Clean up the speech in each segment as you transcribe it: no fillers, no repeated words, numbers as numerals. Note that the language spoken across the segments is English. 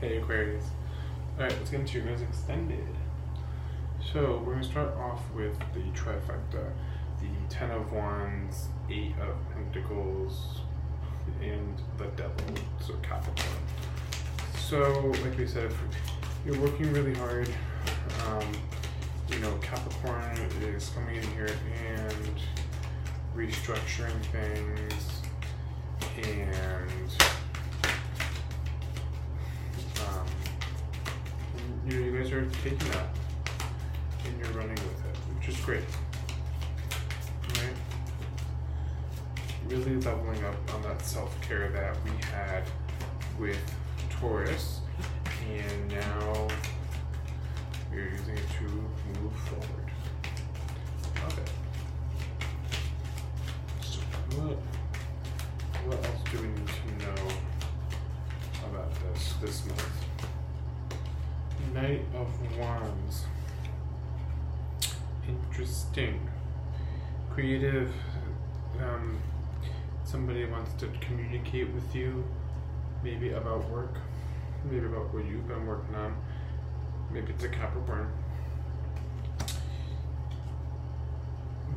Hey Aquarius. Alright, let's get into your guys' extended. So we're going to start off with the trifecta. The 10 of Wands, 8 of Pentacles, and the Devil, so Capricorn. So, like we said, you're working really hard. Capricorn is coming in here and restructuring things, and you guys are taking that and you're running with it, which is great. Right? Really leveling up on that self-care that we had with Taurus, and now you're using it to move forward. Love it. So what else do we need to know about this month? Knight of Wands. Interesting. Creative. Somebody wants to communicate with you, maybe about work, maybe about what you've been working on. Maybe it's a Capricorn.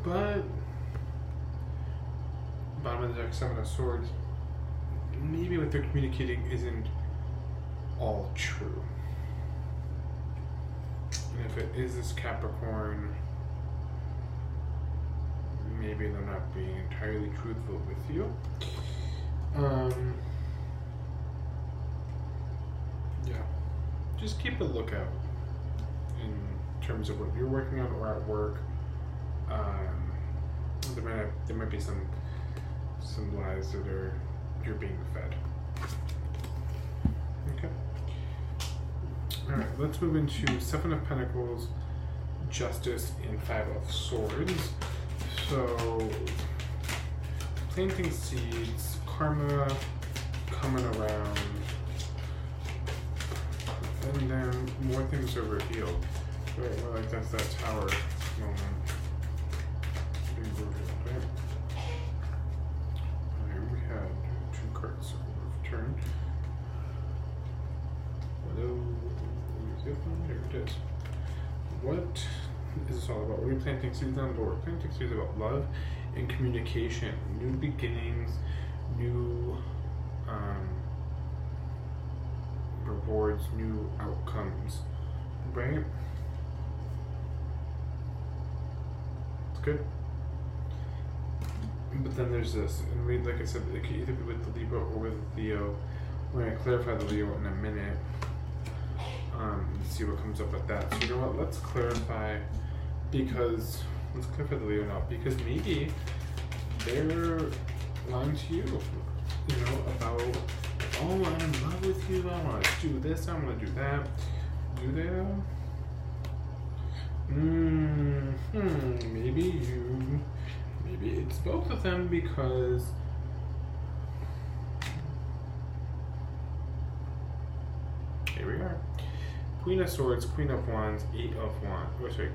But bottom of the deck, 7 of Swords. Maybe what they're communicating isn't all true. And if it is this Capricorn, maybe they're not being entirely truthful with you. Yeah, just keep a lookout in terms of what you're working on or at work. There might be some lies that you're being fed. Okay. All right, let's move into 7 of Pentacles, Justice, and 5 of Swords. So, planting seeds, karma coming around, and then more things are revealed. Right, well, like that's that tower moment being revealed, right? Here we had 2 cards returned. Hello, here it is. What is this all about? What are we planting seeds on? We're planting seeds about love and communication, new beginnings, new rewards, new outcomes, right? It's good. But then there's this, and like I said, it could either be with the Libra or with the Leo. We're going to clarify the Leo in a minute. See what comes up with that. So you know what? Let's clarify the Leo now, because maybe they're lying to you. About, oh, I'm in love with you. I want to do this. I want to do that. Do they though? Maybe it's both of them, because here we are. Queen of Swords, Queen of Wands, 8 of Wands.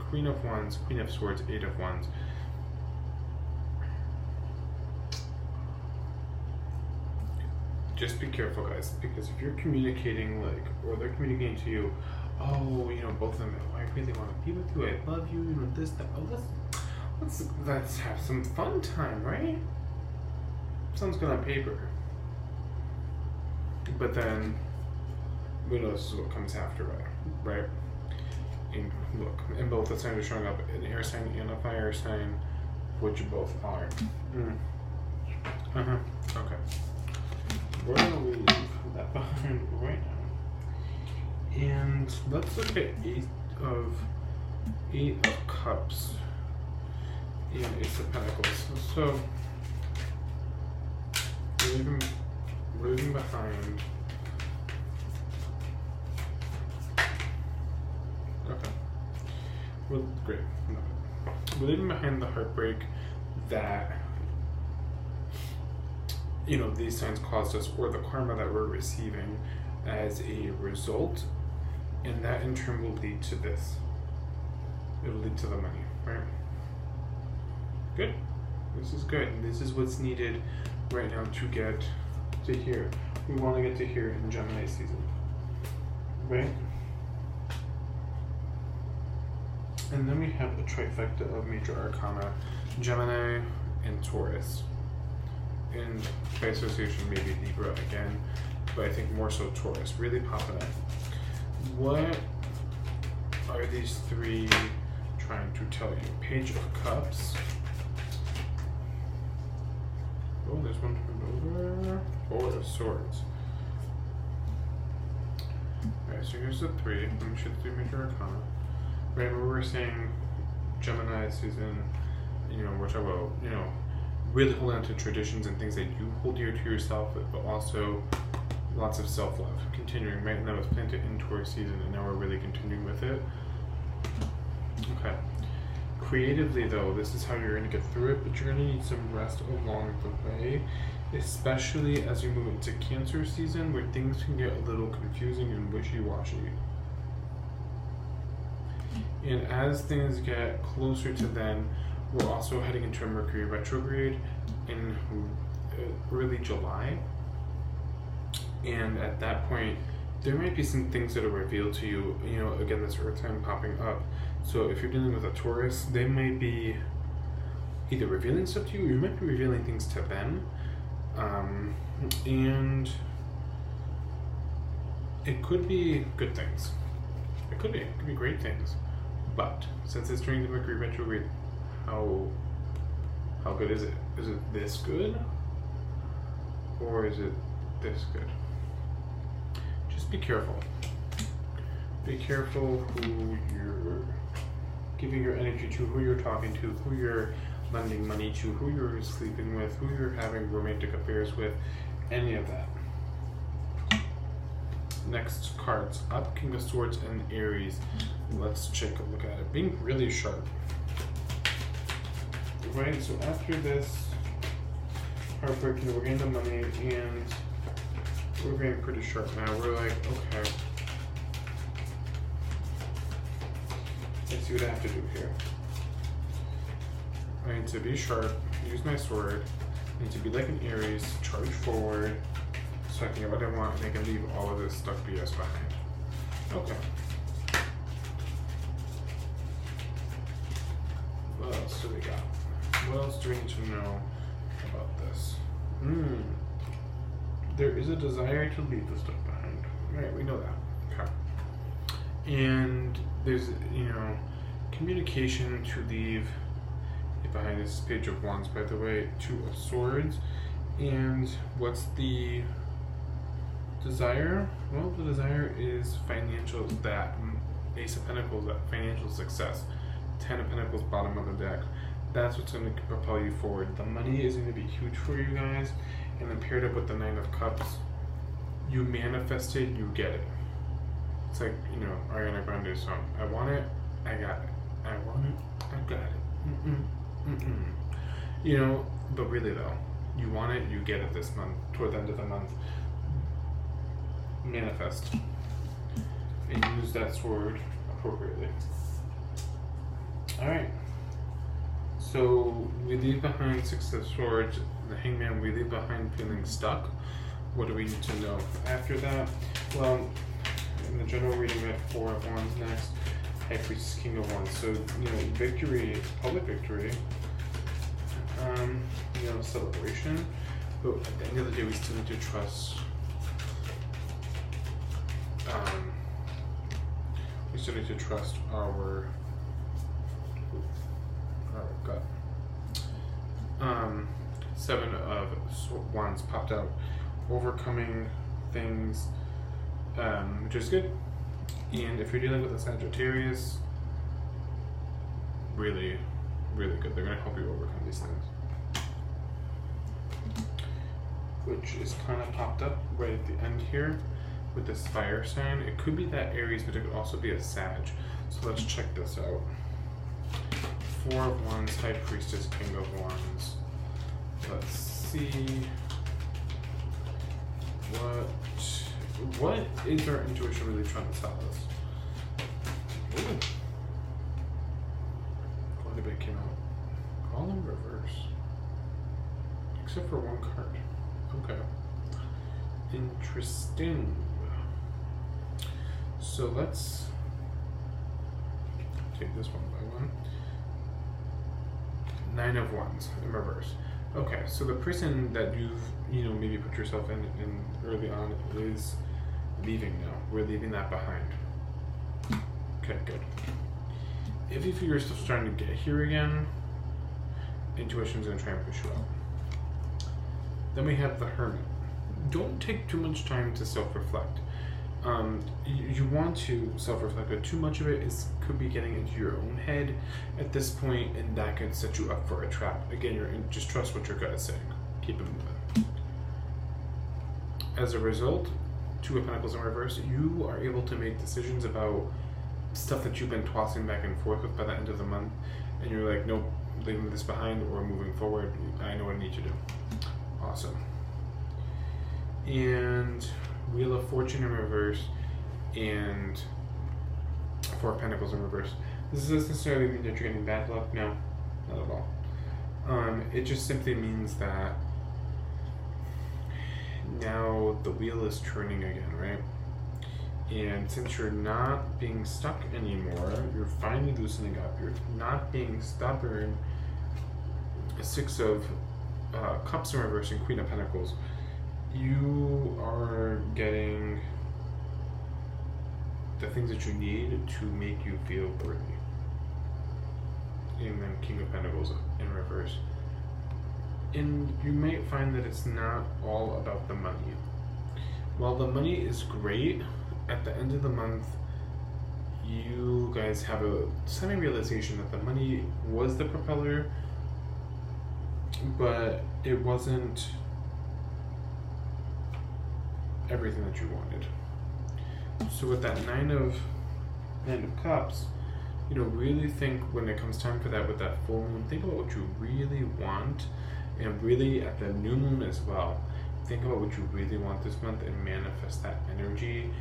Queen of Wands, Queen of Swords, 8 of Wands. Just be careful, guys, because if you're communicating, or they're communicating to you, oh, both of them, oh, I really want to be with you, I love you, this, that, oh, let's have some fun time, right? Sounds good on paper. But then, we know this is what comes after it, right? And look, and both the signs are showing up, an air sign and a fire sign, which you both are. Okay. We're going to leave that behind right now. And let's look at 8 of Cups and Ace of Pentacles. So, we're leaving behind. Okay. Well, great. We're leaving behind the heartbreak that these signs caused us, or the karma that we're receiving as a result, and that in turn will lead to this. It'll lead to the money, right? Good. This is good. This is what's needed right now to get to here. We want to get to here in Gemini season. right? And then we have a trifecta of major arcana, Gemini and Taurus. And by association, maybe Libra again, but I think more so Taurus, really popping up. What are these three trying to tell you? Page of Cups. Oh, there's one turned over. Four of Swords. Alright, so here's the three. Let me show the three major arcana. Right, where we're saying Gemini season, you know, we're talking about, you know, really holding on to traditions and things that you hold dear to yourself, but also lots of self-love. Continuing, right? And that was planted in Taurus season, and now we're really continuing with it. Okay. Creatively, though, this is how you're going to get through it, but you're going to need some rest along the way, especially as you move into Cancer season, where things can get a little confusing and wishy-washy. And as things get closer to then, we're also heading into a Mercury retrograde in early July. And at that point, there might be some things that are revealed to you. You know, again, this Earth sign popping up. So if you're dealing with a Taurus, they might be either revealing stuff to you, or you might be revealing things to them. And it could be good things. It could be great things. But since it's during the Mercury retrograde, how good is it? Is it this good? Or is it this good? Just be careful. Be careful who you're giving your energy to, who you're talking to, who you're lending money to, who you're sleeping with, who you're having romantic affairs with, any of that. Next cards up, King of Swords and Aries. Let's take a look at it. Being really sharp. Right, so after this heartbreaking, we're getting the money and we're getting pretty sharp now. We're like, okay, let's see what I have to do here. I need to be sharp, use my sword, I need to be like an Aries, charge forward, so I can get what I want and I can leave all of this stuff BS behind. Okay. What else do we got? What else do we need to know about this? There is a desire to leave the stuff behind. Right, we know that. Okay. And there's, you know, communication to leave it behind. This Page of Wands, by the way, Two of Swords. And what's the desire? Well, the desire is financial, that Ace of Pentacles, that financial success. 10 of Pentacles, bottom of the deck. That's what's going to propel you forward. The money is going to be huge for you guys. And then paired up with the Nine of Cups, you manifested, you get it. It's like, you know, Ariana Grande's song. I want it, I got it. I want it, I got it. You know, but really though, you want it, you get it this month, toward the end of the month. Manifest. And use that sword appropriately. Alright. So we leave behind Six of Swords, the Hangman, we leave behind feeling stuck. What do we need to know after that? Well, in the general reading we have Four of Wands next, High Priestess, King of Wands. So, you know, victory, public victory, you know, celebration. But at the end of the day, we still need to trust, our gut. Seven of Wands popped out, overcoming things, which is good. And if you're dealing with a Sagittarius, really, really good. They're going to help you overcome these things. Which is kind of popped up right at the end here with this fire sign. It could be that Aries, but it could also be a Sag. So let's check this out. Four of Wands, High Priestess, King of Wands. Let's see. What is our intuition really trying to tell us? Ooh. Quite a bit came out. All in reverse. Except for one card. Okay. Interesting. So let's take this one by one. 9 of Wands in reverse. Okay, so the person that you've, maybe put yourself in early on is leaving now. We're leaving that behind. Okay, good. If you feel yourself starting to get here again, intuition's going to try and push you out. Then we have the Hermit. Don't take too much time to self-reflect. You want to self-reflect, but too much of it could be getting into your own head at this point, and that could set you up for a trap. Again, just trust what your gut is saying. Keep it moving. As a result, 2 of Pentacles in reverse, you are able to make decisions about stuff that you've been tossing back and forth with by the end of the month, and you're like, nope, leaving this behind or moving forward. I know what I need to do. Awesome. And Wheel of Fortune in reverse and 4 of Pentacles in reverse. This doesn't necessarily mean that you're getting bad luck. No, not at all. It just simply means that now the wheel is turning again, right? And since you're not being stuck anymore, you're finally loosening up. You're not being stubborn. 6 of Cups in reverse and Queen of Pentacles. You are getting the things that you need to make you feel worthy. And then King of Pentacles in reverse. And you might find that it's not all about the money. While the money is great, at the end of the month, you guys have a semi-realization that the money was the propeller, but it wasn't everything that you wanted. So with that 9 of Cups, really think when it comes time for that, with that full moon, think about what you really want, and really at the new moon as well, think about what you really want this month and manifest that energy.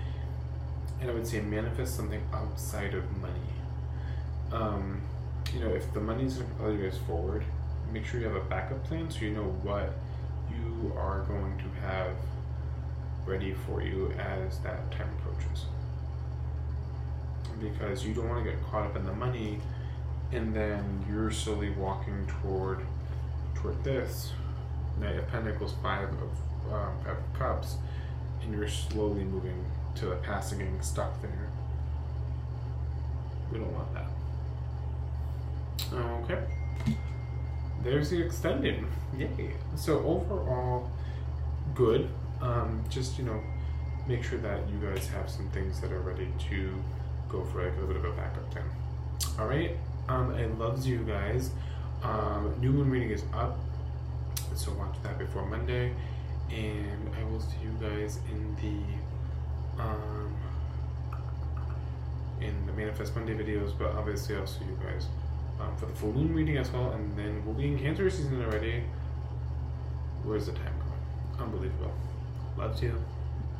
And I would say manifest something outside of money. If the money's going to propel you guys forward, make sure you have a backup plan so you know what you are going to have ready for you as that time approaches. Because you don't want to get caught up in the money and then you're slowly walking toward this Knight of Pentacles, 5 of Cups, and you're slowly moving to the past and getting stuck there. We don't want that. Okay. There's the extended. Yay. So overall, good. Just, make sure that you guys have some things that are ready to go for like a little bit of a backup plan. All right. I loves you guys. New moon reading is up, so watch that before Monday, and I will see you guys in the Manifest Monday videos, but obviously I'll see you guys for the full moon reading as well, and then we'll be in Cancer season already. Where's the time going? Unbelievable. Loves you.